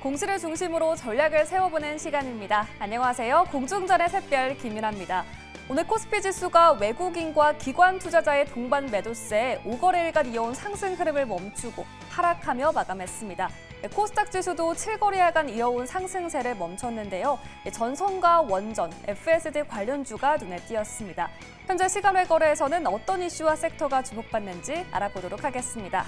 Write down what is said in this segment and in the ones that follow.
공시를 중심으로 전략을 세워보는 시간입니다. 안녕하세요. 공중전의 샛별 김윤아입니다. 오늘 코스피 지수가 외국인과 기관 투자자의 동반 매도세에 5거래일간 이어온 상승 흐름을 멈추고 하락하며 마감했습니다. 코스닥 지수도 7거래일간 이어온 상승세를 멈췄는데요. 전선과 원전, FSD 관련주가 눈에 띄었습니다. 현재 시간외 거래에서는 어떤 이슈와 섹터가 주목받는지 알아보도록 하겠습니다.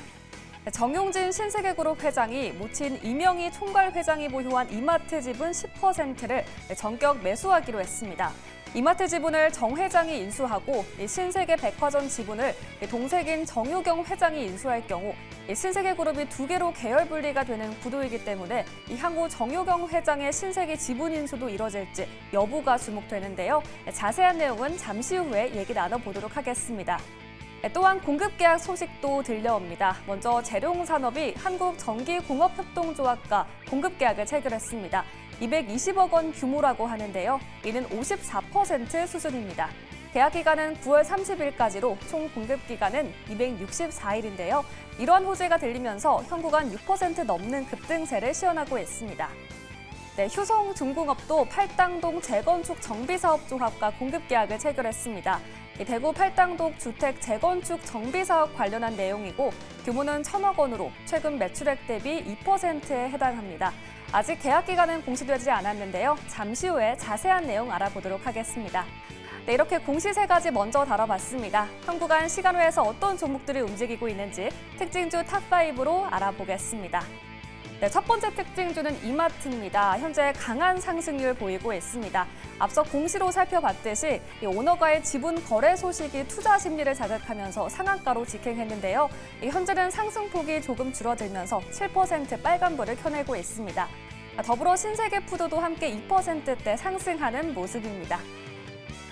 정용진 신세계그룹 회장이 모친 이명희 총괄 회장이 보유한 이마트 지분 10%를 전격 매수하기로 했습니다. 이마트 지분을 정 회장이 인수하고 신세계 백화점 지분을 동생인 정유경 회장이 인수할 경우 신세계그룹이 두 개로 계열 분리가 되는 구도이기 때문에 향후 정유경 회장의 신세계 지분 인수도 이뤄질지 여부가 주목되는데요. 자세한 내용은 잠시 후에 얘기 나눠보도록 하겠습니다. 또한 공급 계약 소식도 들려옵니다. 먼저 재룡산업이 한국전기공업협동조합과 공급 계약을 체결했습니다. 220억 원 규모라고 하는데요. 이는 54% 수준입니다. 계약 기간은 9월 30일까지로 총 공급 기간은 264일인데요. 이러한 호재가 들리면서 현구간 6% 넘는 급등세를 시현하고 있습니다. 효성중공업도 팔당동 재건축 정비사업조합과 공급 계약을 체결했습니다. 대구 팔당동 주택 재건축 정비사업 관련한 내용이고 규모는 1,000억 원으로 최근 매출액 대비 2%에 해당합니다. 아직 계약 기간은 공시되지 않았는데요. 잠시 후에 자세한 내용 알아보도록 하겠습니다. 이렇게 공시 3가지 먼저 다뤄봤습니다. 현구간 시간외에서 어떤 종목들이 움직이고 있는지 특징주 탑5로 알아보겠습니다. 첫 번째 특징주는 이마트입니다. 현재 강한 상승률 보이고 있습니다. 앞서 공시로 살펴봤듯이 오너가의 지분 거래 소식이 투자 심리를 자극하면서 상한가로 직행했는데요. 현재는 상승폭이 조금 줄어들면서 7% 빨간불을 켜내고 있습니다. 더불어 신세계푸드도 함께 2%대 상승하는 모습입니다.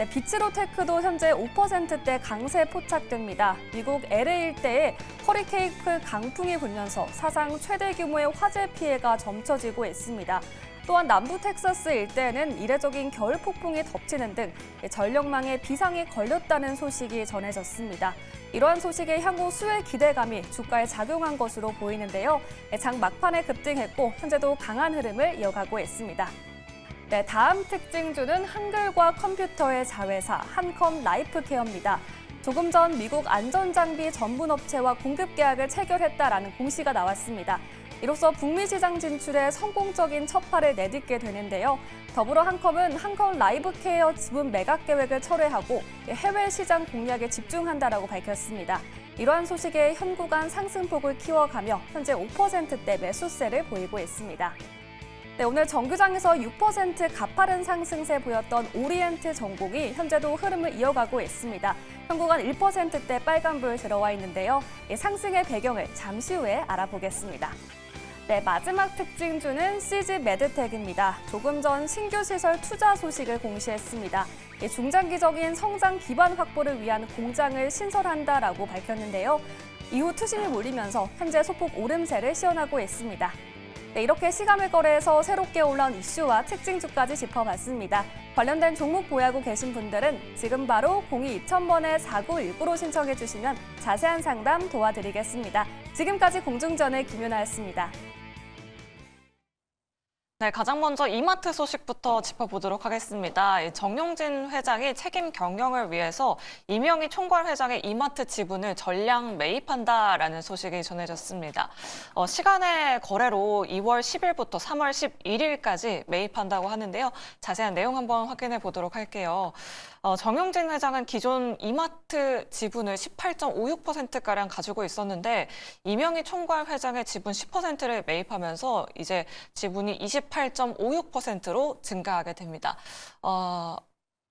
비츠로테크도 현재 5%대 강세 포착됩니다. 미국 LA 일대에 허리케이크 강풍이 불면서 사상 최대 규모의 화재 피해가 점쳐지고 있습니다. 또한 남부 텍사스 일대에는 이례적인 겨울 폭풍이 덮치는 등 전력망에 비상이 걸렸다는 소식이 전해졌습니다. 이러한 소식에 향후 수혜 기대감이 주가에 작용한 것으로 보이는데요. 장 막판에 급등했고 현재도 강한 흐름을 이어가고 있습니다. 다음 특징주는 한글과 컴퓨터의 자회사 한컴 라이프케어입니다. 조금 전 미국 안전장비 전문업체와 공급 계약을 체결했다라는 공시가 나왔습니다. 이로써 북미 시장 진출에 성공적인 첫 발을 내딛게 되는데요. 더불어 한컴은 한컴 라이프케어 지분 매각 계획을 철회하고 해외 시장 공략에 집중한다라고 밝혔습니다. 이러한 소식에 현구간 상승폭을 키워가며 현재 5%대 매수세를 보이고 있습니다. 오늘 정규장에서 6% 가파른 상승세 보였던 오리엔트 전공이 현재도 흐름을 이어가고 있습니다. 현구간 1%대 빨간불 들어와 있는데요. 상승의 배경을 잠시 후에 알아보겠습니다. 마지막 특징주는 CG 메드텍입니다. 조금 전 신규 시설 투자 소식을 공시했습니다. 중장기적인 성장 기반 확보를 위한 공장을 신설한다라고 밝혔는데요. 이후 투심이 몰리면서 현재 소폭 오름세를 시현하고 있습니다. 이렇게 시간을 거래해서 새롭게 올라온 이슈와 특징주까지 짚어봤습니다. 관련된 종목 보유하고 계신 분들은 지금 바로 02-2000번에-4919로 신청해 주시면 자세한 상담 도와드리겠습니다. 지금까지 공중전의 김윤아였습니다. 네, 가장 먼저 이마트 소식부터 짚어보도록 하겠습니다. 정용진 회장이 책임 경영을 위해서 이명희 총괄 회장의 이마트 지분을 전량 매입한다라는 소식이 전해졌습니다. 시간의 거래로 2월 10일부터 3월 11일까지 매입한다고 하는데요. 자세한 내용 한번 확인해 보도록 할게요. 정용진 회장은 기존 이마트 지분을 18.56%가량 가지고 있었는데 이명희 총괄 회장의 지분 10%를 매입하면서 이제 지분이 28.56%로 증가하게 됩니다.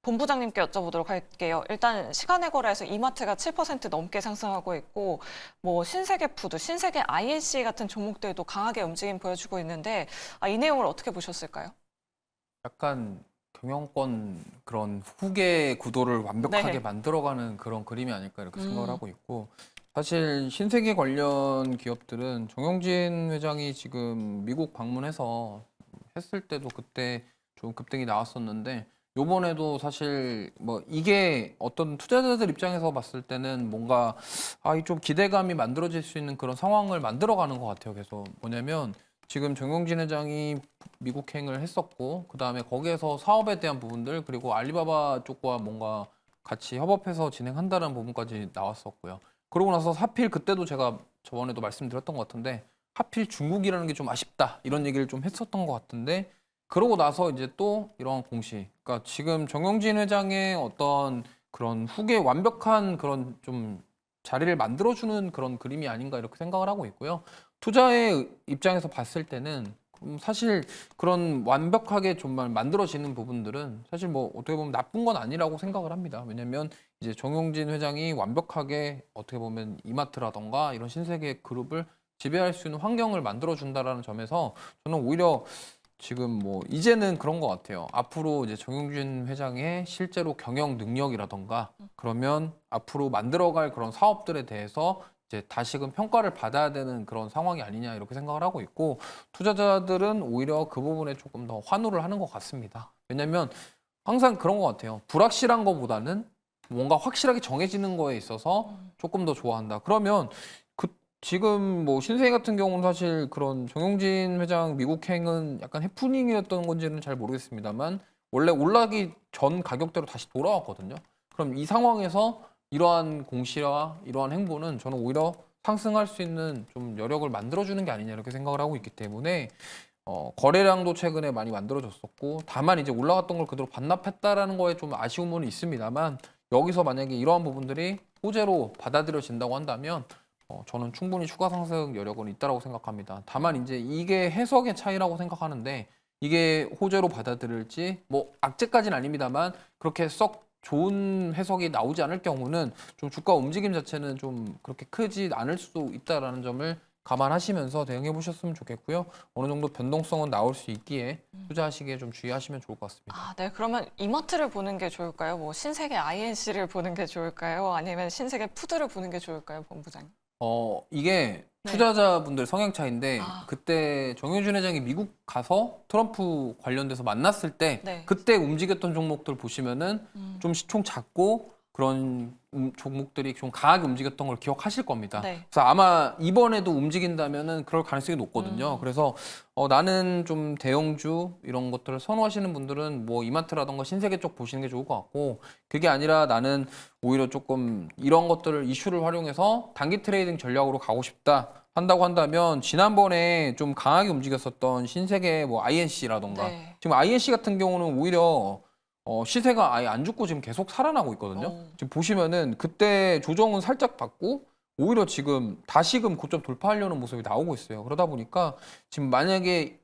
본부장님께 여쭤보도록 할게요. 일단 시간의 거래에서 이마트가 7% 넘게 상승하고 있고 뭐 신세계푸드, 신세계 INC 같은 종목들도 강하게 움직임 보여주고 있는데 이 내용을 어떻게 보셨을까요? 약간 경영권 그런 후계 구도를 완벽하게 네. 만들어가는 그런 그림이 아닐까 이렇게 생각을 하고 있고, 사실 신세계 관련 기업들은 정용진 회장이 지금 미국 방문해서 했을 때도 그때 좀 급등이 나왔었는데, 요번에도 사실 뭐 이게 어떤 투자자들 입장에서 봤을 때는 뭔가 좀 기대감이 만들어질 수 있는 그런 상황을 만들어가는 것 같아요. 그래서 뭐냐면 지금 정용진 회장이 미국행을 했었고 그다음에 거기에서 사업에 대한 부분들 그리고 알리바바 쪽과 뭔가 같이 협업해서 진행한다는 부분까지 나왔었고요. 그러고 나서 하필 그때도 제가 저번에도 말씀드렸던 것 같은데 하필 중국이라는 게 좀 아쉽다 이런 얘기를 좀 했었던 것 같은데 그러고 나서 이제 또 이런 공시 그러니까 지금 정용진 회장의 어떤 그런 후계 완벽한 그런 좀 자리를 만들어주는 그런 그림이 아닌가 이렇게 생각을 하고 있고요. 투자의 입장에서 봤을 때는 사실 그런 완벽하게 정말 만들어지는 부분들은 사실 뭐 어떻게 보면 나쁜 건 아니라고 생각을 합니다. 왜냐하면 이제 정용진 회장이 완벽하게 어떻게 보면 이마트라던가 이런 신세계 그룹을 지배할 수 있는 환경을 만들어준다라는 점에서 저는 오히려 지금 뭐 이제는 그런 것 같아요. 앞으로 이제 정용진 회장의 실제로 경영 능력이라던가 그러면 앞으로 만들어갈 그런 사업들에 대해서 이제 다시금 평가를 받아야 되는 그런 상황이 아니냐 이렇게 생각을 하고 있고 투자자들은 오히려 그 부분에 조금 더 환호를 하는 것 같습니다. 왜냐하면 항상 그런 것 같아요. 불확실한 것보다는 뭔가 확실하게 정해지는 거에 있어서 조금 더 좋아한다. 그러면 그 지금 뭐 신세계 같은 경우는 사실 그런 정용진 회장 미국행은 약간 해프닝이었던 건지는 잘 모르겠습니다만 원래 올라가기 전 가격대로 다시 돌아왔거든요. 그럼 이 상황에서 이러한 공시와 이러한 행보는 저는 오히려 상승할 수 있는 좀 여력을 만들어주는 게 아니냐 이렇게 생각을 하고 있기 때문에 거래량도 최근에 많이 만들어졌었고 다만 이제 올라갔던 걸 그대로 반납했다라는 거에 좀 아쉬움은 있습니다만 여기서 만약에 이러한 부분들이 호재로 받아들여진다고 한다면 저는 충분히 추가 상승 여력은 있다라고 생각합니다. 다만 이제 이게 해석의 차이라고 생각하는데 이게 호재로 받아들일지 뭐 악재까지는 아닙니다만 그렇게 썩 좋은 해석이 나오지 않을 경우는 좀 주가 움직임 자체는 좀 그렇게 크지 않을 수도 있다라는 점을 감안하시면서 대응해 보셨으면 좋겠고요. 어느 정도 변동성은 나올 수 있기에 투자하시기에 좀 주의하시면 좋을 것 같습니다. 아, 네. 그러면 이마트를 보는 게 좋을까요? 뭐 신세계 INC를 보는 게 좋을까요? 아니면 신세계 푸드를 보는 게 좋을까요, 본부장님? 이게 네. 투자자분들 성향 차이인데 아. 그때 정용진 회장이 미국 가서 트럼프 관련돼서 만났을 때 네. 그때 움직였던 종목들 보시면은 좀 시총 작고 그런 종목들이 좀 강하게 움직였던 걸 기억하실 겁니다. 네. 그래서 아마 이번에도 움직인다면은 그럴 가능성이 높거든요. 그래서 나는 좀 대형주 이런 것들을 선호하시는 분들은 뭐 이마트라던가 신세계 쪽 보시는 게 좋을 것 같고 그게 아니라 나는 오히려 조금 이런 것들을 이슈를 활용해서 단기 트레이딩 전략으로 가고 싶다 한다고 한다면 지난번에 좀 강하게 움직였었던 신세계 뭐 INC라던가 네. 지금 INC 같은 경우는 오히려 시세가 아예 안 죽고 지금 계속 살아나고 있거든요. 오. 지금 보시면은 그때 조정은 살짝 받고 오히려 지금 다시금 고점 돌파하려는 모습이 나오고 있어요. 그러다 보니까 지금 만약에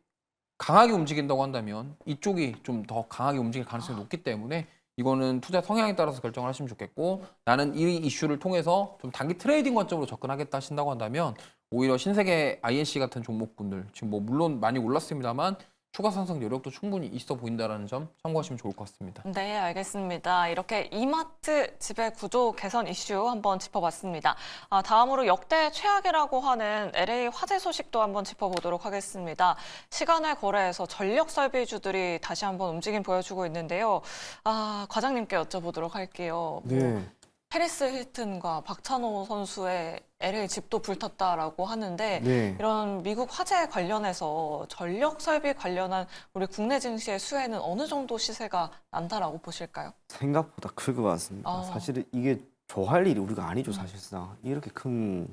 강하게 움직인다고 한다면 이쪽이 좀 더 강하게 움직일 가능성이 높기 때문에 이거는 투자 성향에 따라서 결정을 하시면 좋겠고 나는 이 이슈를 통해서 좀 단기 트레이딩 관점으로 접근하겠다 하신다고 한다면 오히려 신세계 INC 같은 종목분들 지금 뭐 물론 많이 올랐습니다만 추가 상승 여력도 충분히 있어 보인다는 점 참고하시면 좋을 것 같습니다. 네, 알겠습니다. 이렇게 이마트 지배 구조 개선 이슈 한번 짚어봤습니다. 다음으로 역대 최악이라고 하는 LA 화재 소식도 한번 짚어보도록 하겠습니다. 시간외 거래에서 전력 설비주들이 다시 한번 움직임 보여주고 있는데요. 과장님께 여쭤보도록 할게요. 네. 페리스 힐튼과 박찬호 선수의 LA 집도 불탔다라고 하는데 네. 이런 미국 화재 관련해서 전력 설비 관련한 우리 국내 증시의 수혜는 어느 정도 시세가 난다라고 보실까요? 생각보다 클 것 같습니다. 사실은 이게 좋아할 일이 우리가 아니죠, 사실상. 이렇게 큰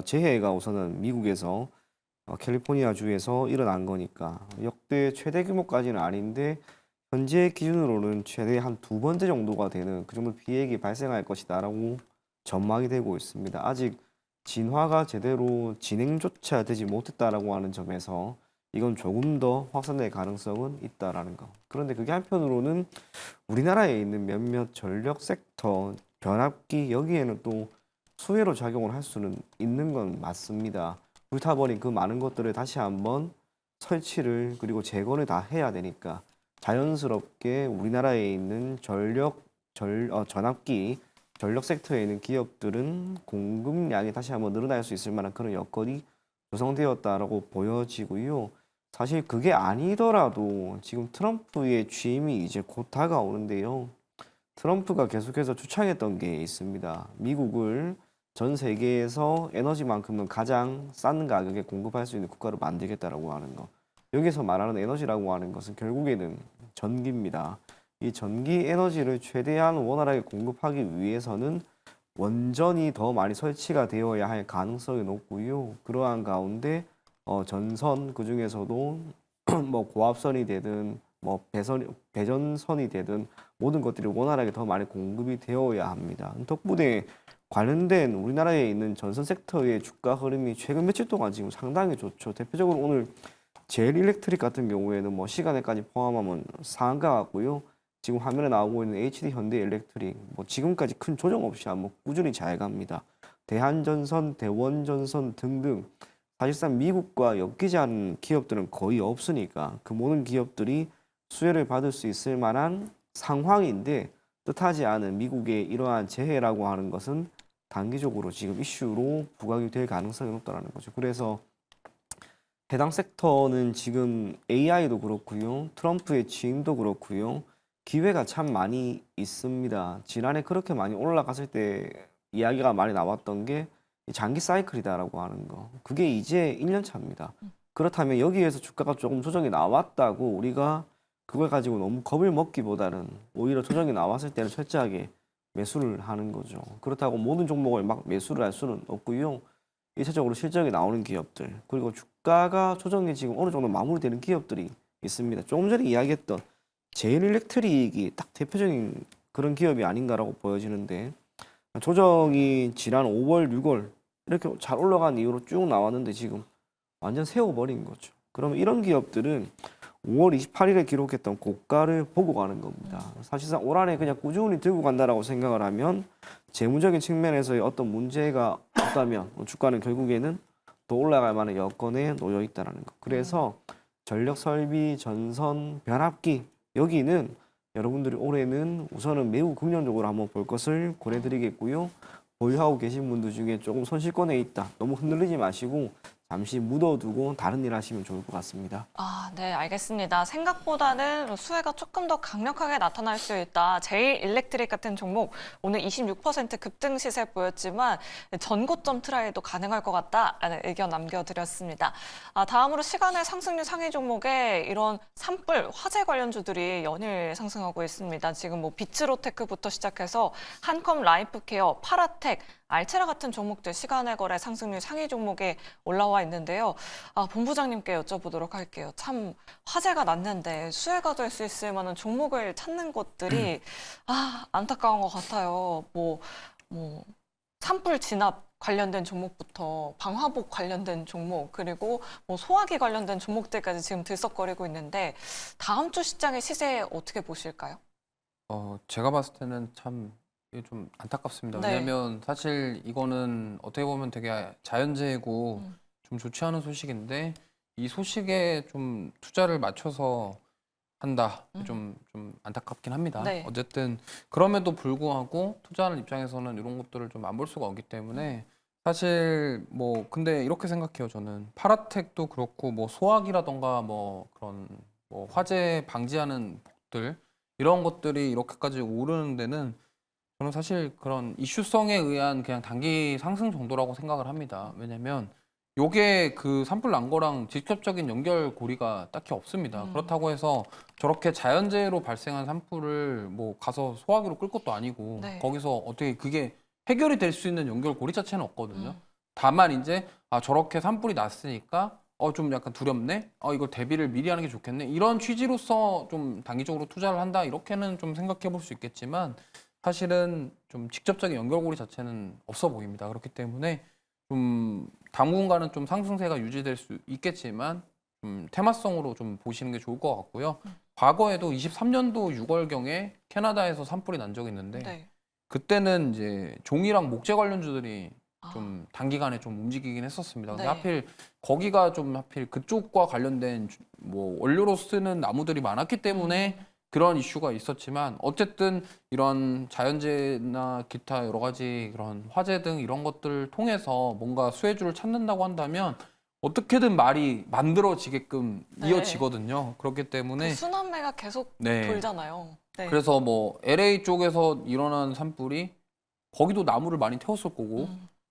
재해가 우선은 미국에서 캘리포니아 주에서 일어난 거니까 역대 최대 규모까지는 아닌데 현재 기준으로는 최대 한 2번째 정도가 되는 그 정도 피해액이 발생할 것이다라고 전망이 되고 있습니다. 아직 진화가 제대로 진행조차 되지 못했다라고 하는 점에서 이건 조금 더 확산될 가능성은 있다라는 거. 그런데 그게 한편으로는 우리나라에 있는 몇몇 전력 섹터, 변압기 여기에는 또 수혜로 작용을 할 수는 있는 건 맞습니다. 불타버린 그 많은 것들을 다시 한번 설치를 그리고 재건을 다 해야 되니까 자연스럽게 우리나라에 있는 전압기 전력 섹터에 있는 기업들은 공급량이 다시 한번 늘어날 수 있을 만한 그런 여건이 조성되었다라고 보여지고요. 사실 그게 아니더라도 지금 트럼프의 취임이 이제 곧 다가오는데요. 트럼프가 계속해서 주창했던 게 있습니다. 미국을 전 세계에서 에너지만큼은 가장 싼 가격에 공급할 수 있는 국가로 만들겠다라고 하는 거. 여기서 말하는 에너지라고 하는 것은 결국에는 전기입니다. 이 전기 에너지를 최대한 원활하게 공급하기 위해서는 원전이 더 많이 설치가 되어야 할 가능성이 높고요. 그러한 가운데 전선 그중에서도 뭐 고압선이 되든 뭐 배전선이 되든 모든 것들이 원활하게 더 많이 공급이 되어야 합니다. 덕분에 관련된 우리나라에 있는 전선 섹터의 주가 흐름이 최근 며칠 동안 지금 상당히 좋죠. 대표적으로 오늘 제일 일렉트릭 같은 경우에는 뭐 시간에까지 포함하면 상한가 같고요. 지금 화면에 나오고 있는 HD 현대 일렉트릭 뭐 지금까지 큰 조정 없이 한번 꾸준히 잘 갑니다. 대한전선, 대원전선 등등 사실상 미국과 엮이지 않은 기업들은 거의 없으니까 그 모든 기업들이 수혜를 받을 수 있을 만한 상황인데 뜻하지 않은 미국의 이러한 재해라고 하는 것은 단기적으로 지금 이슈로 부각이 될 가능성이 높다는 거죠. 그래서 해당 섹터는 지금 AI도 그렇고요. 트럼프의 취임도 그렇고요. 기회가 참 많이 있습니다. 지난해 그렇게 많이 올라갔을 때 이야기가 많이 나왔던 게 장기 사이클이다라고 하는 거. 그게 이제 1년 차입니다. 그렇다면 여기에서 주가가 조금 조정이 나왔다고 우리가 그걸 가지고 너무 겁을 먹기보다는 오히려 조정이 나왔을 때는 철저하게 매수를 하는 거죠. 그렇다고 모든 종목을 막 매수를 할 수는 없고요. 일차적으로 실적이 나오는 기업들 그리고 주가가 조정이 지금 어느 정도 마무리되는 기업들이 있습니다. 조금 전에 이야기했던 제일 일렉트릭이 딱 대표적인 그런 기업이 아닌가라고 보여지는데 조정이 지난 5월, 6월 이렇게 잘 올라간 이후로 쭉 나왔는데 지금 완전 세워버린 거죠. 그러면 이런 기업들은 5월 28일에 기록했던 고가를 보고 가는 겁니다. 사실상 올 한해 그냥 꾸준히 들고 간다라고 생각을 하면 재무적인 측면에서의 어떤 문제가 없다면 주가는 결국에는 더 올라갈 만한 여건에 놓여 있다는 거. 그래서 전력 설비, 전선, 변압기 여기는 여러분들이 올해는 우선은 매우 긍정적으로 한번 볼 것을 권해드리겠고요. 보유하고 계신 분들 중에 조금 손실권에 있다. 너무 흔들리지 마시고 잠시 묻어두고 다른 일 하시면 좋을 것 같습니다. 아, 네, 알겠습니다. 생각보다는 수혜가 조금 더 강력하게 나타날 수 있다. 제일 일렉트릭 같은 종목 오늘 26% 급등 시세 보였지만 전고점 트라이도 가능할 것 같다라는 의견 남겨드렸습니다. 다음으로 시간의 상승률 상위 종목에 이런 산불, 화재 관련주들이 연일 상승하고 있습니다. 지금 뭐 비츠로테크부터 시작해서 한컴 라이프케어, 파라텍, 알체라 같은 종목들 시간의 거래 상승률 상위 종목에 올라와 있는데요. 본부장님께 여쭤보도록 할게요. 참 화제가 났는데 수혜가 될 수 있을 만한 종목을 찾는 것들이 안타까운 것 같아요. 뭐 산불 진압 관련된 종목부터 방화복 관련된 종목 그리고 뭐 소화기 관련된 종목들까지 지금 들썩거리고 있는데 다음 주 시장의 시세 어떻게 보실까요? 제가 봤을 때는 참 이게 좀 안타깝습니다. 네. 왜냐하면 사실 이거는 어떻게 보면 되게 자연재해고 좀 좋지 않은 소식인데 이 소식에 좀 투자를 맞춰서 한다. 좀 안타깝긴 합니다. 네. 어쨌든 그럼에도 불구하고 투자하는 입장에서는 이런 것들을 좀 안 볼 수가 없기 때문에 사실 뭐 근데 이렇게 생각해요. 저는 파라텍도 그렇고 뭐 소화기라던가 뭐 그런 뭐 화재 방지하는 복들 이런 것들이 이렇게까지 오르는 데는 저는 사실 그런 이슈성에 의한 그냥 단기 상승 정도라고 생각을 합니다. 왜냐면 요게 그 산불 난 거랑 직접적인 연결고리가 딱히 없습니다. 그렇다고 해서 저렇게 자연재해로 발생한 산불을 뭐 가서 소화기로 끌 것도 아니고 네. 거기서 어떻게 그게 해결이 될 수 있는 연결고리 자체는 없거든요. 다만 이제 저렇게 산불이 났으니까 좀 약간 두렵네. 이걸 대비를 미리 하는 게 좋겠네. 이런 취지로서 좀 단기적으로 투자를 한다. 이렇게는 좀 생각해 볼 수 있겠지만 사실은 좀 직접적인 연결고리 자체는 없어 보입니다. 그렇기 때문에 좀 당분간은 좀 상승세가 유지될 수 있겠지만 좀 테마성으로 좀 보시는 게 좋을 것 같고요. 과거에도 23년도 6월경에 캐나다에서 산불이 난 적이 있는데 네. 그때는 이제 종이랑 목재 관련주들이 좀 단기간에 좀 움직이긴 했었습니다. 근데 네. 하필 거기가 좀 하필 그쪽과 관련된 뭐 원료로 쓰는 나무들이 많았기 때문에 그런 이슈가 있었지만 어쨌든 이런 자연재해나 기타 여러 가지 그런 화재 등 이런 것들을 통해서 뭔가 수혜주를 찾는다고 한다면 어떻게든 말이 만들어지게끔 네. 이어지거든요. 그렇기 때문에 그 순환매가 계속 네. 돌잖아요. 네. 그래서 뭐 LA 쪽에서 일어난 산불이 거기도 나무를 많이 태웠을 거고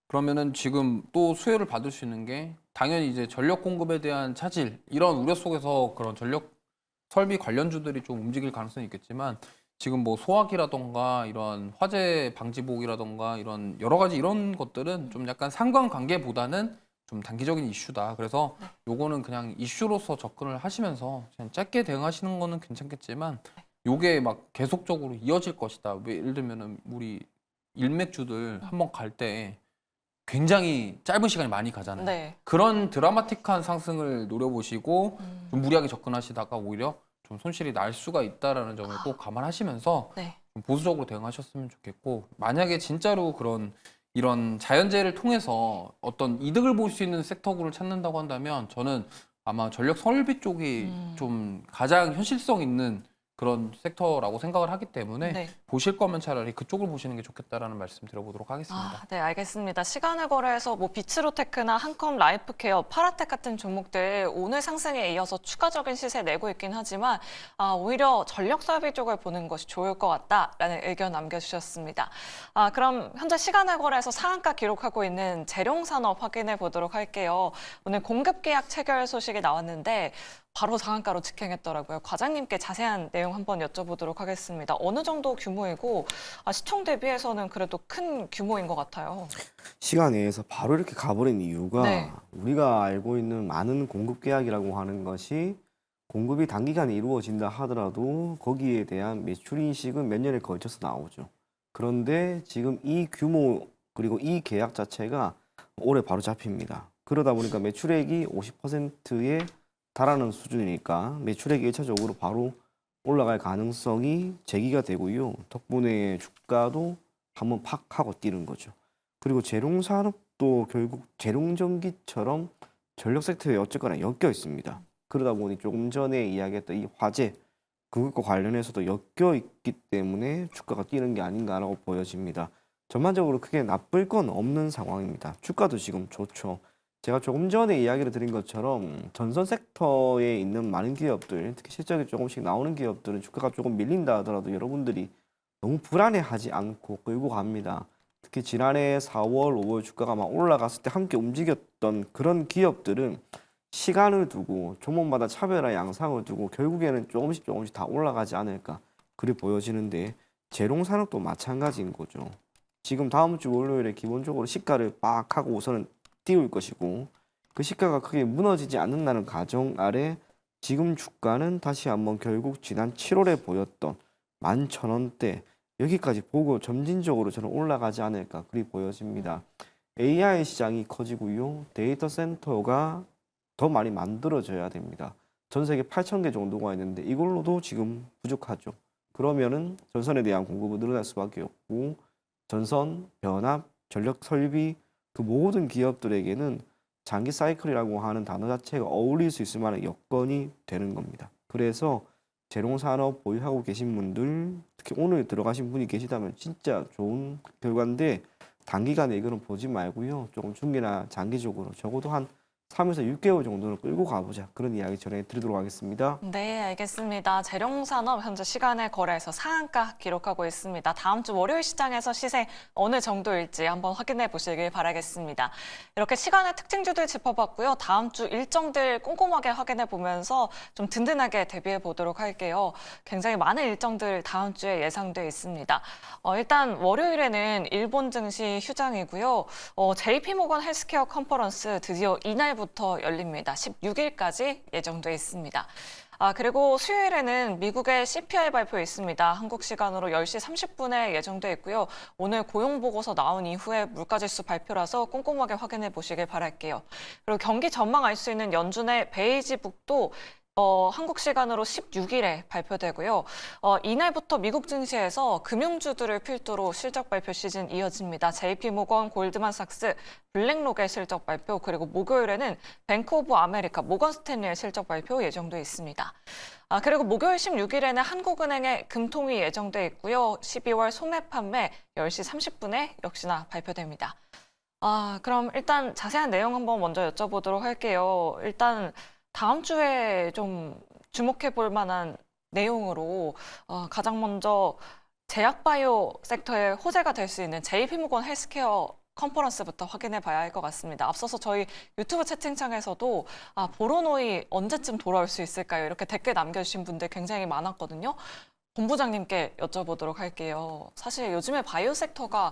그러면은 지금 또 수혜를 받을 수 있는 게 당연히 이제 전력 공급에 대한 차질 이런 우려 속에서 그런 전력 설비 관련주들이 좀 움직일 가능성이 있겠지만 지금 뭐 소화기라던가 이런 화재 방지복이라던가 이런 여러 가지 이런 것들은 좀 약간 상관관계보다는 좀 단기적인 이슈다. 그래서 요거는 그냥 이슈로서 접근을 하시면서 그냥 짧게 대응하시는 거는 괜찮겠지만 요게 막 계속적으로 이어질 것이다. 예를 들면은 우리 일맥주들 한번 갈 때 굉장히 짧은 시간이 많이 가잖아요. 네. 그런 드라마틱한 상승을 노려보시고 좀 무리하게 접근하시다가 오히려 좀 손실이 날 수가 있다라는 점을 꼭 감안하시면서 네. 좀 보수적으로 대응하셨으면 좋겠고 만약에 진짜로 그런 이런 자연재해를 통해서 어떤 이득을 볼 수 있는 섹터군을 찾는다고 한다면 저는 아마 전력 설비 쪽이 좀 가장 현실성 있는 그런 섹터라고 생각을 하기 때문에 네. 보실 거면 차라리 그쪽을 보시는 게 좋겠다라는 말씀 드려보도록 하겠습니다. 네, 알겠습니다. 시간을 거래해서 뭐 비츠로테크나 한컴 라이프케어, 파라텍 같은 종목들 오늘 상승에 이어서 추가적인 시세 내고 있긴 하지만 오히려 전력 설비 쪽을 보는 것이 좋을 것 같다라는 의견 남겨주셨습니다. 그럼 현재 시간을 거래해서 상한가 기록하고 있는 재룡산업 확인해 보도록 할게요. 오늘 공급 계약 체결 소식이 나왔는데 바로 상한가로 직행했더라고요. 과장님께 자세한 내용 한번 여쭤보도록 하겠습니다. 어느 정도 규모이고 시총 대비해서는 그래도 큰 규모인 것 같아요. 시간 내에서 바로 이렇게 가버린 이유가 네. 우리가 알고 있는 많은 공급 계약이라고 하는 것이 공급이 단기간에 이루어진다 하더라도 거기에 대한 매출 인식은 몇 년에 걸쳐서 나오죠. 그런데 지금 이 규모 그리고 이 계약 자체가 올해 바로 잡힙니다. 그러다 보니까 매출액이 50%에 달하는 수준이니까 매출액이 1차적으로 바로 올라갈 가능성이 제기가 되고요. 덕분에 주가도 한번 팍 하고 뛰는 거죠. 그리고 재룡산업도 결국 재룡전기처럼 전력 섹터에 어쨌거나 엮여 있습니다. 그러다 보니 조금 전에 이야기했던 이 화재 그것과 관련해서도 엮여 있기 때문에 주가가 뛰는 게 아닌가라고 보여집니다. 전반적으로 크게 나쁠 건 없는 상황입니다. 주가도 지금 좋죠. 제가 조금 전에 이야기를 드린 것처럼 전선 섹터에 있는 많은 기업들, 특히 실적이 조금씩 나오는 기업들은 주가가 조금 밀린다 하더라도 여러분들이 너무 불안해하지 않고 끌고 갑니다. 특히 지난해 4월, 5월 주가가 막 올라갔을 때 함께 움직였던 그런 기업들은 시간을 두고 종목마다 차별화 양상을 두고 결국에는 조금씩 다 올라가지 않을까 그리 보여지는데 재룡산업도 마찬가지인 거죠. 지금 다음 주 월요일에 기본적으로 시가를 빡 하고 우선은 띄울 것이고 그 시가가 크게 무너지지 않는다는 가정 아래 지금 주가는 다시 한번 결국 지난 7월에 보였던 11,000원대 여기까지 보고 점진적으로 저는 올라가지 않을까 그리 보여집니다. AI 시장이 커지고요. 데이터 센터가 더 많이 만들어져야 됩니다. 전 세계 8,000개 정도가 있는데 이걸로도 지금 부족하죠. 그러면은 전선에 대한 공급은 늘어날 수밖에 없고 전선, 변압, 전력 설비 그 모든 기업들에게는 장기 사이클이라고 하는 단어 자체가 어울릴 수 있을 만한 여건이 되는 겁니다. 그래서 재룡산업 보유하고 계신 분들, 특히 오늘 들어가신 분이 계시다면 진짜 좋은 결과인데 단기간에 이거는 보지 말고요. 조금 중기나 장기적으로 적어도 한 3에서 6개월 정도는 끌고 가보자. 그런 이야기 전해드리도록 하겠습니다. 네, 알겠습니다. 재룡산업 현재 시간을 거래해서 상한가 기록하고 있습니다. 다음 주 월요일 시장에서 시세 어느 정도일지 한번 확인해 보시길 바라겠습니다. 이렇게 시간의 특징주들 짚어봤고요. 다음 주 일정들 꼼꼼하게 확인해 보면서 좀 든든하게 대비해 보도록 할게요. 굉장히 많은 일정들 다음 주에 예상돼 있습니다. 일단 월요일에는 일본 증시 휴장이고요. JP모건 헬스케어 컨퍼런스 드디어 이날부터 열립니다. 16일까지 예정돼 있습니다. 그리고 수요일에는 미국의 CPI 발표 있습니다. 한국 시간으로 10시 30분에 예정돼 있고요. 오늘 고용보고서 나온 이후에 물가지수 발표라서 꼼꼼하게 확인해 보시길 바랄게요. 그리고 경기 전망 알 수 있는 연준의 베이지북도 한국 시간으로 16일에 발표되고요. 이날부터 미국 증시에서 금융주들을 필두로 실적 발표 시즌 이어집니다. JP모건, 골드만삭스, 블랙록의 실적 발표, 그리고 목요일에는 뱅크 오브 아메리카, 모건 스탠리의 실적 발표 예정돼 있습니다. 그리고 목요일 16일에는 한국은행의 금통위 예정돼 있고요. 12월 소매 판매 10시 30분에 역시나 발표됩니다. 그럼 일단 자세한 내용 한번 먼저 여쭤보도록 할게요. 일단 다음 주에 좀 주목해 볼 만한 내용으로 가장 먼저 제약바이오 섹터의 호재가 될 수 있는 JP모건 헬스케어 컨퍼런스부터 확인해 봐야 할 것 같습니다. 앞서서 저희 유튜브 채팅창에서도 보로노이 언제쯤 돌아올 수 있을까요? 이렇게 댓글 남겨주신 분들 굉장히 많았거든요. 본부장님께 여쭤보도록 할게요. 사실 요즘에 바이오 섹터가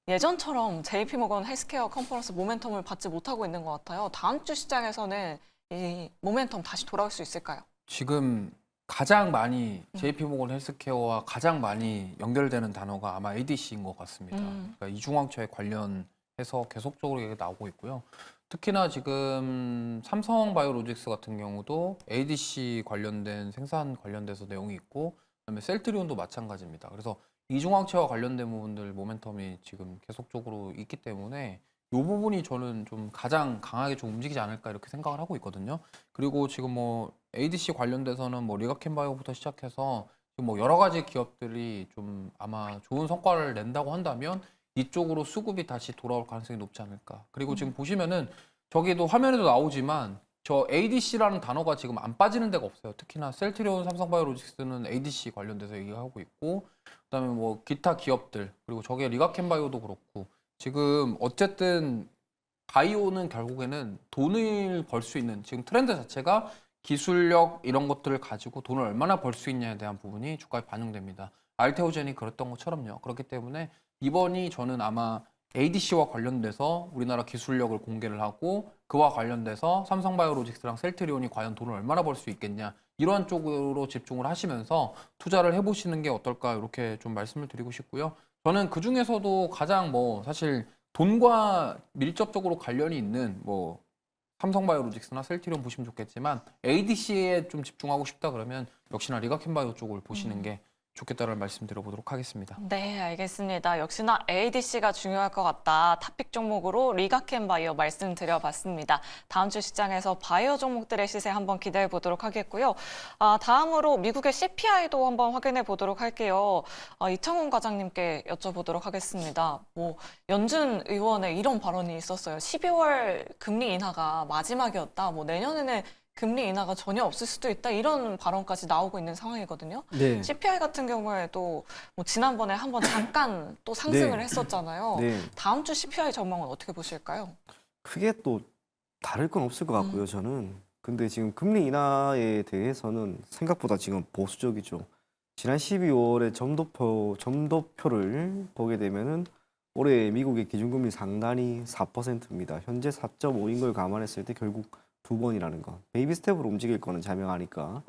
예전처럼 JP모건 헬스케어 컨퍼런스 모멘텀을 받지 못하고 있는 것 같아요. 다음 주 시장에서는 이 모멘텀 다시 돌아올 수 있을까요? 지금 가장 많이 JP모건 헬스케어와 가장 많이 연결되는 단어가 아마 ADC인 것 같습니다. 그러니까 이중항체에 관련해서 계속적으로 얘기가 나오고 있고요. 특히나 지금 삼성바이오로직스 같은 경우도 ADC 관련된 생산 관련돼서 내용이 있고, 그다음에 셀트리온도 마찬가지입니다. 그래서 이중항체와 관련된 부분들 모멘텀이 지금 계속적으로 있기 때문에 이 부분이 저는 좀 가장 강하게 좀 움직이지 않을까 이렇게 생각을 하고 있거든요. 그리고 지금 뭐 ADC 관련돼서는 뭐 리가켄바이오부터 시작해서 지금 뭐 여러 가지 기업들이 좀 아마 좋은 성과를 낸다고 한다면 이쪽으로 수급이 다시 돌아올 가능성이 높지 않을까. 그리고 지금 보시면은 저기도 화면에도 나오지만 저 ADC라는 단어가 지금 안 빠지는 데가 없어요. 특히나 셀트리온, 삼성바이오로직스는 ADC 관련돼서 얘기하고 있고, 그다음에 뭐 기타 기업들, 그리고 저게 리가켄바이오도 그렇고, 지금 어쨌든 바이오는 결국에는 돈을 벌 수 있는, 지금 트렌드 자체가 기술력 이런 것들을 가지고 돈을 얼마나 벌 수 있냐에 대한 부분이 주가에 반영됩니다. 알테오젠이 그랬던 것처럼요. 그렇기 때문에 이번이 저는 아마 ADC와 관련돼서 우리나라 기술력을 공개를 하고, 그와 관련돼서 삼성바이오로직스랑 셀트리온이 과연 돈을 얼마나 벌 수 있겠냐, 이러한 쪽으로 집중을 하시면서 투자를 해보시는 게 어떨까, 이렇게 좀 말씀을 드리고 싶고요. 저는 그 중에서도 가장 뭐 사실 돈과 밀접적으로 관련이 있는 뭐 삼성바이오로직스나 셀트리온 보시면 좋겠지만, ADC에 좀 집중하고 싶다 그러면 역시나 리가켄바이오 쪽을 보시는 게 좋겠다는 말씀 드려보도록 하겠습니다. 네, 알겠습니다. 역시나 ADC가 중요할 것 같다. 탑픽 종목으로 리가켄바이오 말씀드려봤습니다. 다음 주 시장에서 바이오 종목들의 시세 한번 기대해 보도록 하겠고요. 다음으로 미국의 CPI도 한번 확인해 보도록 할게요. 이창훈 과장님께 여쭤보도록 하겠습니다. 뭐 연준 의원의 이런 발언이 있었어요. 12월 금리 인하가 마지막이었다. 뭐 내년에는 금리 인하가 전혀 없을 수도 있다, 이런 발언까지 나오고 있는 상황이거든요. 네. CPI 같은 경우에도 뭐 지난번에 한번 잠깐 또 상승을 네. 했었잖아요. 네. 다음 주 CPI 전망은 어떻게 보실까요? 크게 또 다를 건 없을 것 같고요, 저는. 근데 지금 금리 인하에 대해서는 생각보다 지금 보수적이죠. 지난 12월에 점도표를 보게 되면은 올해 미국의 기준금리 상단이 4%입니다. 현재 4.5인 걸 감안했을 때 결국 2번이라는 거. 베이비 스텝으로 움직일 거는 자명하니까.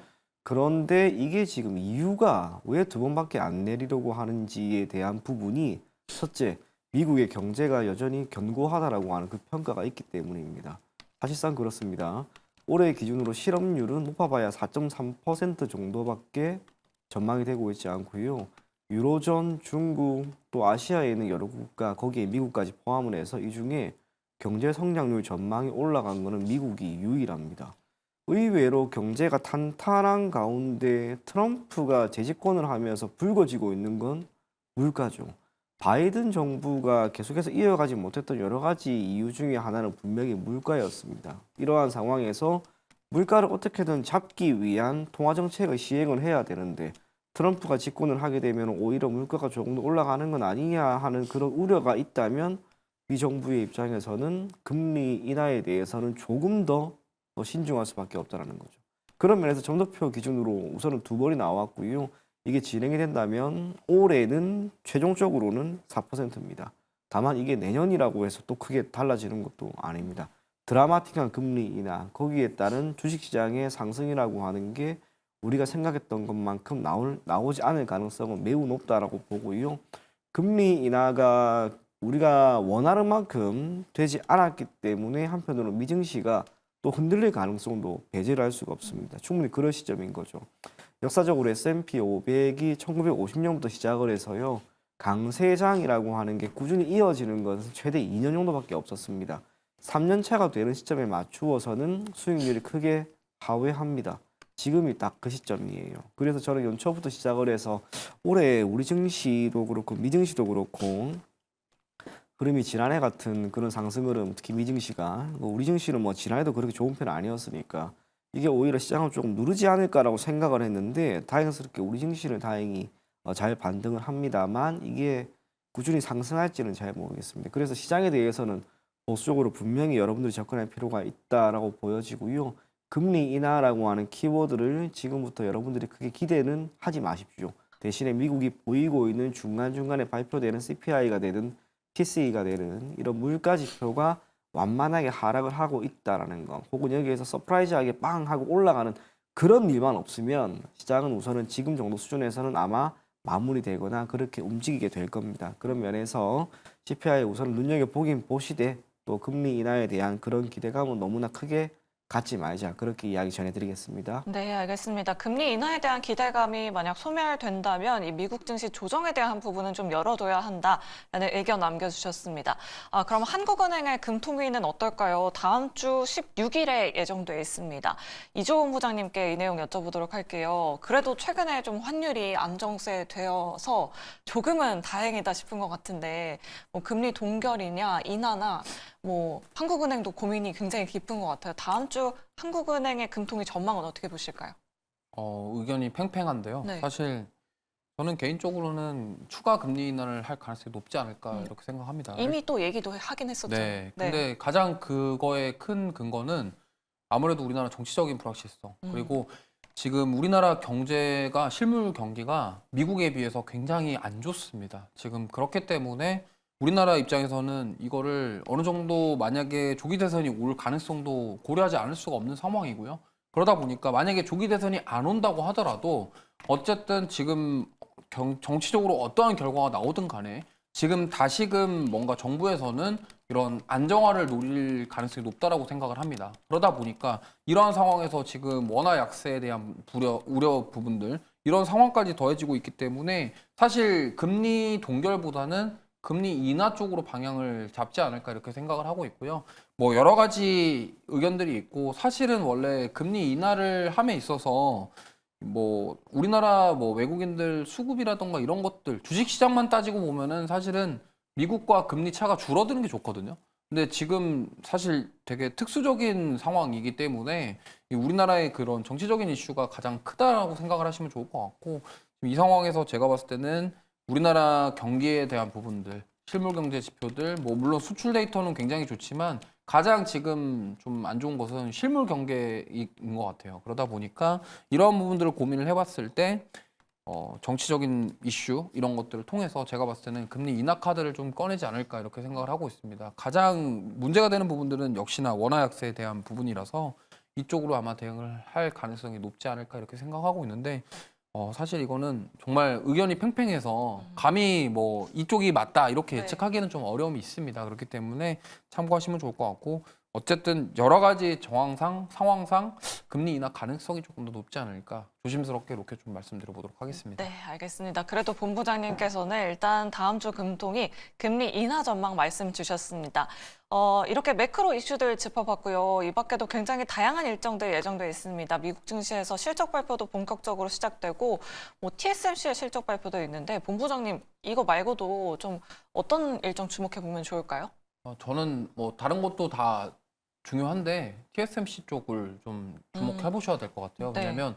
그런데 이게 지금 이유가 왜 2번밖에 안 내리려고 하는지에 대한 부분이, 첫째, 미국의 경제가 여전히 견고하다라고 하는 그 평가가 있기 때문입니다. 사실상 그렇습니다. 올해 기준으로 실업률은 높아봐야 4.3% 정도밖에 전망이 되고 있지 않고요. 유로존, 중국, 또 아시아에 있는 여러 국가, 거기에 미국까지 포함을 해서 이 중에 경제 성장률 전망이 올라간 거는 미국이 유일합니다. 의외로 경제가 탄탄한 가운데 트럼프가 재집권을 하면서 불거지고 있는 건 물가죠. 바이든 정부가 계속해서 이어가지 못했던 여러 가지 이유 중에 하나는 분명히 물가였습니다. 이러한 상황에서 물가를 어떻게든 잡기 위한 통화정책을 시행을 해야 되는데, 트럼프가 집권을 하게 되면 오히려 물가가 조금 더 올라가는 건 아니냐 하는 그런 우려가 있다면, 이 정부의 입장에서는 금리 인하에 대해서는 조금 더 신중할 수밖에 없다는 거죠. 그런 면에서 점도표 기준으로 우선은 2번이 나왔고요. 이게 진행이 된다면 올해는 최종적으로는 4%입니다. 다만 이게 내년이라고 해서 또 크게 달라지는 것도 아닙니다. 드라마틱한 금리 인하, 거기에 따른 주식시장의 상승이라고 하는 게 우리가 생각했던 것만큼 나오지 않을 가능성은 매우 높다라고 보고요. 금리 인하가 우리가 원하는 만큼 되지 않았기 때문에 한편으로 미증시가 또 흔들릴 가능성도 배제를 할 수가 없습니다. 충분히 그럴 시점인 거죠. 역사적으로 S&P 500이 1950년부터 시작을 해서요, 강세장이라고 하는 게 꾸준히 이어지는 것은 최대 2년 정도밖에 없었습니다. 3년 차가 되는 시점에 맞추어서는 수익률이 크게 하회합니다. 지금이 딱 그 시점이에요. 그래서 저는 연초부터 시작을 해서 올해 우리 증시도 그렇고 미증시도 그렇고 흐름이 지난해 같은 그런 상승 흐름, 특히 미증시가, 우리 증시는 뭐 지난해도 그렇게 좋은 편은 아니었으니까 이게 오히려 시장을 조금 누르지 않을까라고 생각을 했는데, 다행스럽게 우리 증시는 다행히 잘 반등을 합니다만, 이게 꾸준히 상승할지는 잘 모르겠습니다. 그래서 시장에 대해서는 보수적으로 분명히 여러분들이 접근할 필요가 있다라고 보여지고요. 금리 인하라고 하는 키워드를 지금부터 여러분들이 크게 기대는 하지 마십시오. 대신에 미국이 보이고 있는 중간중간에 발표되는 CPI가 되든 PCE가 되는 이런 물가 지표가 완만하게 하락을 하고 있다라는 거, 혹은 여기에서 서프라이즈하게 빵 하고 올라가는 그런 일만 없으면 시장은 우선은 지금 정도 수준에서는 아마 마무리되거나 그렇게 움직이게 될 겁니다. 그런 면에서 CPI 우선 눈여겨보긴 보시되 또 금리 인하에 대한 그런 기대감은 너무나 크게 갖지 말자, 그렇게 이야기 전해드리겠습니다. 네, 알겠습니다. 금리 인하에 대한 기대감이 만약 소멸된다면 이 미국 증시 조정에 대한 부분은 좀 열어둬야 한다라는 의견 남겨주셨습니다. 그럼 한국은행의 금통위는 어떨까요? 다음 주 16일에 예정돼 있습니다. 이조은 부장님께 이 내용 여쭤보도록 할게요. 그래도 최근에 좀 환율이 안정세되어서 조금은 다행이다 싶은 것 같은데 뭐 금리 동결이냐 인하나 뭐 한국은행도 고민이 굉장히 깊은 것 같아요. 다음 주 한국은행의 금통위 전망은 어떻게 보실까요? 의견이 팽팽한데요. 네. 사실 저는 개인적으로는 추가 금리 인하를 할 가능성이 높지 않을까 이렇게 생각합니다. 이미 또 얘기도 하긴 했었죠. 네. 근데 가장 그거의 큰 근거는 아무래도 우리나라 정치적인 불확실성, 그리고 지금 우리나라 경제가 실물 경기가 미국에 비해서 굉장히 안 좋습니다. 지금 그렇기 때문에 우리나라 입장에서는 이거를 어느 정도 만약에 조기 대선이 올 가능성도 고려하지 않을 수가 없는 상황이고요. 그러다 보니까 만약에 조기 대선이 안 온다고 하더라도 어쨌든 지금 정치적으로 어떠한 결과가 나오든 간에 지금 다시금 뭔가 정부에서는 이런 안정화를 노릴 가능성이 높다라고 생각을 합니다. 그러다 보니까 이러한 상황에서 지금 원화 약세에 대한 우려 부분들, 이런 상황까지 더해지고 있기 때문에 사실 금리 동결보다는 금리 인하 쪽으로 방향을 잡지 않을까 이렇게 생각을 하고 있고요. 뭐 여러 가지 의견들이 있고, 사실은 원래 금리 인하를 함에 있어서 뭐 우리나라 뭐 외국인들 수급이라던가 이런 것들, 주식시장만 따지고 보면은 사실은 미국과 금리 차가 줄어드는 게 좋거든요. 근데 지금 사실 되게 특수적인 상황이기 때문에 이 우리나라의 그런 정치적인 이슈가 가장 크다라고 생각을 하시면 좋을 것 같고, 이 상황에서 제가 봤을 때는 우리나라 경기에 대한 부분들, 실물 경제 지표들, 뭐 물론 수출 데이터는 굉장히 좋지만 가장 지금 좀 안 좋은 것은 실물 경제인 것 같아요. 그러다 보니까 이런 부분들을 고민을 해봤을 때 정치적인 이슈 이런 것들을 통해서 제가 봤을 때는 금리 인하 카드를 좀 꺼내지 않을까 이렇게 생각을 하고 있습니다. 가장 문제가 되는 부분들은 역시나 원화 약세에 대한 부분이라서 이쪽으로 아마 대응을 할 가능성이 높지 않을까 이렇게 생각하고 있는데, 사실 이거는 정말 의견이 팽팽해서 감히 뭐 이쪽이 맞다 이렇게 네. 예측하기는 좀 어려움이 있습니다. 그렇기 때문에 참고하시면 좋을 것 같고, 어쨌든 여러 가지 정황상, 상황상 금리 인하 가능성이 조금 더 높지 않을까 조심스럽게 이렇게 좀 말씀드려보도록 하겠습니다. 네, 알겠습니다. 그래도 본부장님께서는 일단 다음 주 금통위 금리 인하 전망 말씀 주셨습니다. 이렇게 매크로 이슈들 짚어봤고요. 이 밖에도 굉장히 다양한 일정들 예정돼 있습니다. 미국 증시에서 실적 발표도 본격적으로 시작되고, 뭐 TSMC의 실적 발표도 있는데, 본부장님 이거 말고도 좀 어떤 일정 주목해 보면 좋을까요? 저는 뭐 다른 것도 다 중요한데 TSMC 쪽을 좀 주목해 보셔야 될 것 같아요. 네. 왜냐하면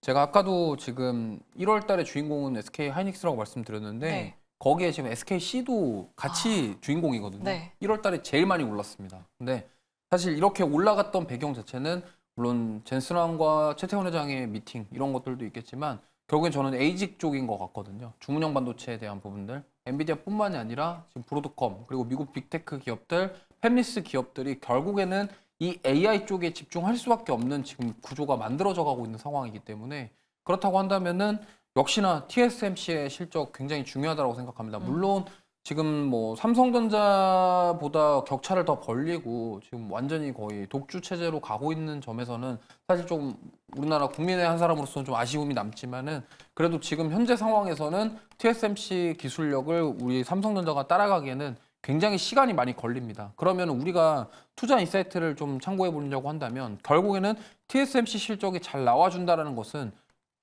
제가 아까도 지금 1월 달에 주인공은 SK 하이닉스라고 말씀드렸는데 네. 거기에 지금 SKC도 같이 주인공이거든요. 네. 1월 달에 제일 많이 올랐습니다. 근데 사실 이렇게 올라갔던 배경 자체는 물론 젠슨왕과 최태원 회장의 미팅 이런 것들도 있겠지만 결국엔 저는 에이직 쪽인 것 같거든요. 주문형 반도체에 대한 부분들, 엔비디아뿐만이 아니라 지금 브로드컴 그리고 미국 빅테크 기업들, 팹리스 기업들이 결국에는 이 AI 쪽에 집중할 수밖에 없는 지금 구조가 만들어져 가고 있는 상황이기 때문에, 그렇다고 한다면은 역시나 TSMC의 실적 굉장히 중요하다고 생각합니다. 물론 지금 뭐 삼성전자보다 격차를 더 벌리고 지금 완전히 거의 독주 체제로 가고 있는 점에서는 사실 좀 우리나라 국민의 한 사람으로서는 좀 아쉬움이 남지만은, 그래도 지금 현재 상황에서는 TSMC 기술력을 우리 삼성전자가 따라가기에는 굉장히 시간이 많이 걸립니다. 그러면 우리가 투자 인사이트를 좀 참고해 보려고 한다면 결국에는 TSMC 실적이 잘 나와준다라는 것은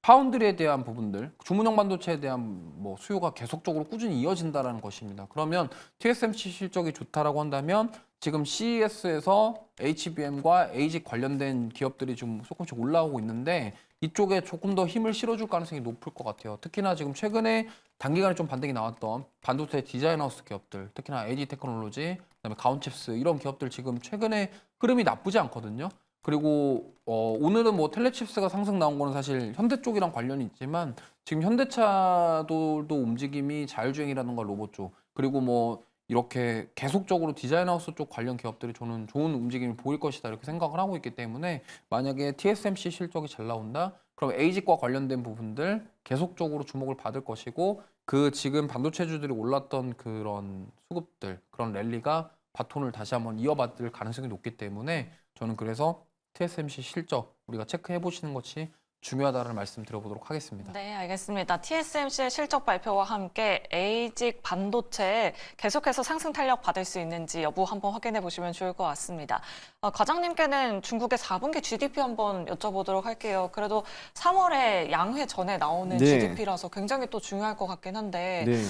파운드리에 대한 부분들, 주문형 반도체에 대한 뭐 수요가 계속적으로 꾸준히 이어진다라는 것입니다. 그러면 TSMC 실적이 좋다라고 한다면 지금 CES에서 HBM과 ASIC 관련된 기업들이 좀 조금씩 올라오고 있는데 이쪽에 조금 더 힘을 실어줄 가능성이 높을 것 같아요. 특히나 지금 최근에 단기간에 좀 반등이 나왔던 반도체 디자인 하우스 기업들, 특히나 LG 테크놀로지, 그다음에 가온칩스 이런 기업들 지금 최근에 흐름이 나쁘지 않거든요. 그리고 오늘은 뭐 텔레칩스가 상승 나온 거는 사실 현대 쪽이랑 관련이 있지만 지금 현대차도 움직임이 자율주행이라든가 로봇 쪽 그리고 뭐 이렇게 계속적으로 디자인하우스 쪽 관련 기업들이 저는 좋은 움직임을 보일 것이다 이렇게 생각을 하고 있기 때문에 만약에 TSMC 실적이 잘 나온다 그럼 ASIC과 관련된 부분들 계속적으로 주목을 받을 것이고 그 지금 반도체주들이 올랐던 그런 수급들 그런 랠리가 바톤을 다시 한번 이어받을 가능성이 높기 때문에 저는 그래서 TSMC 실적 우리가 체크해 보시는 것이 중요하다는 말씀 드려보도록 하겠습니다. 네, 알겠습니다. TSMC의 실적 발표와 함께 ASIC 반도체에 계속해서 상승 탄력 받을 수 있는지 여부 한번 확인해 보시면 좋을 것 같습니다. 과장님께는 중국의 4분기 GDP 한번 여쭤보도록 할게요. 그래도 3월에 양회 전에 나오는 네. GDP라서 굉장히 또 중요할 것 같긴 한데 네,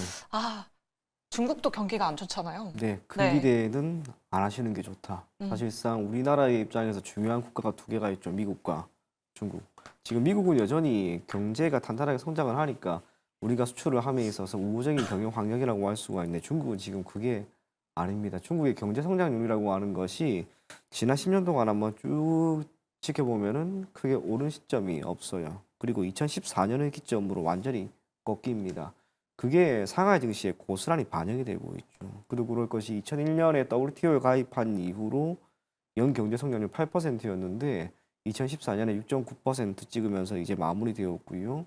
중국도 경기가 안 좋잖아요. 네, 큰 네. 기대는 안 하시는 게 좋다. 사실상 우리나라의 입장에서 중요한 국가가 두 개가 있죠. 미국과 중국. 지금 미국은 여전히 경제가 탄탄하게 성장을 하니까 우리가 수출을 함에 있어서 우호적인 경영 환경이라고 할 수가 있는데 중국은 지금 그게 아닙니다. 중국의 경제 성장률이라고 하는 것이 지난 10년 동안 한번 쭉 지켜보면은 크게 오른 시점이 없어요. 그리고 2014년을 기점으로 완전히 꺾입니다. 그게 상하이 증시에 고스란히 반영이 되고 있죠. 그리고 그럴 것이 2001년에 WTO에 가입한 이후로 연 경제 성장률 8%였는데 2014년에 6.9% 찍으면서 이제 마무리되었고요.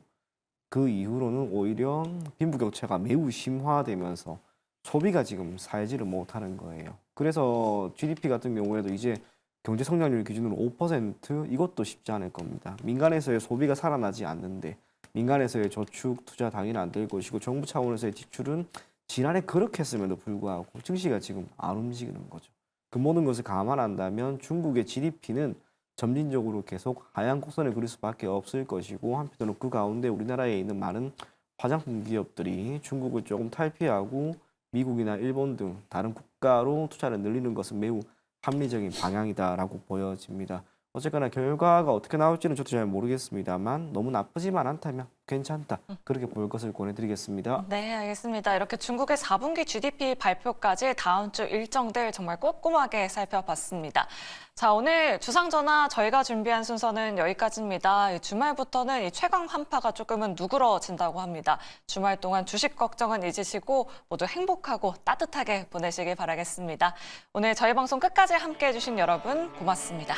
그 이후로는 오히려 빈부격차가 매우 심화되면서 소비가 지금 살지를 못하는 거예요. 그래서 GDP 같은 경우에도 이제 경제 성장률 기준으로 5% 이것도 쉽지 않을 겁니다. 민간에서의 소비가 살아나지 않는데 민간에서의 저축, 투자 당연히 안 될 것이고 정부 차원에서의 지출은 지난해 그렇게 했음에도 불구하고 증시가 지금 안 움직이는 거죠. 그 모든 것을 감안한다면 중국의 GDP는 점진적으로 계속 하향 곡선을 그릴 수밖에 없을 것이고 한편으로 그 가운데 우리나라에 있는 많은 화장품 기업들이 중국을 조금 탈피하고 미국이나 일본 등 다른 국가로 투자를 늘리는 것은 매우 합리적인 방향이다라고 보여집니다. 어쨌거나 결과가 어떻게 나올지는 저도 잘 모르겠습니다만 너무 나쁘지만 않다면 괜찮다. 그렇게 볼 것을 권해드리겠습니다. 네, 알겠습니다. 이렇게 중국의 4분기 GDP 발표까지 다음 주 일정들 정말 꼼꼼하게 살펴봤습니다. 자, 오늘 주상전화 저희가 준비한 순서는 여기까지입니다. 주말부터는 이 최강 한파가 조금은 누그러진다고 합니다. 주말 동안 주식 걱정은 잊으시고 모두 행복하고 따뜻하게 보내시길 바라겠습니다. 오늘 저희 방송 끝까지 함께해 주신 여러분 고맙습니다.